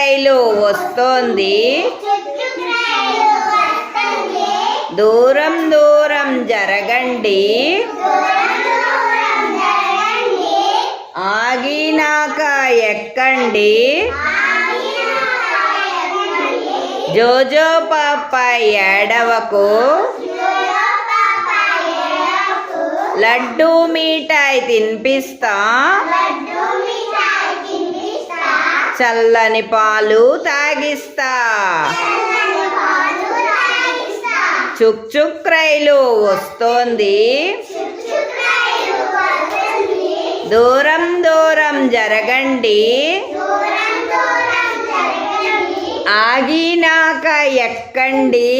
రైలు వస్తోంది, దూరం దూరం జరగండి, ఆగినాక ఎక్కండి, జోజో పాప ఏడవకు, లడ్డు మిఠాయి తినిపిస్తా, చల్లని పాలు తాగిస్తా, చుక్ చుక్ రైలు వస్తోంది, దూరం దూరం జరగండి, ఆగినాక ఎక్కండి,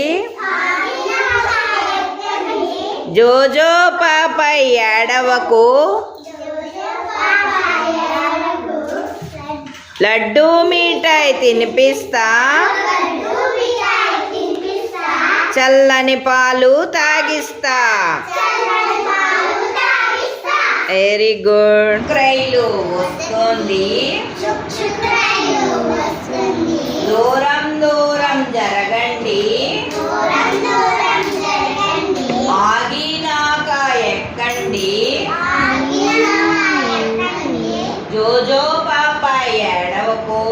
జోజో పాప ఏడవకు, లడ్డు మిఠాయి తినిపిస్తా, చల్లని పాలు తాగిస్తా. Very good. రైలు వస్తుంది, దూరం దూరం జరగండి, ఆగినాక ఎక్కండి, జోజో పాప ఏడవకు,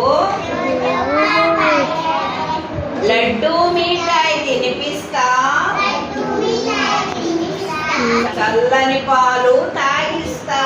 లడ్డు మిఠాయి తినిపిస్తా, చల్లని పాలు తాగిస్తా.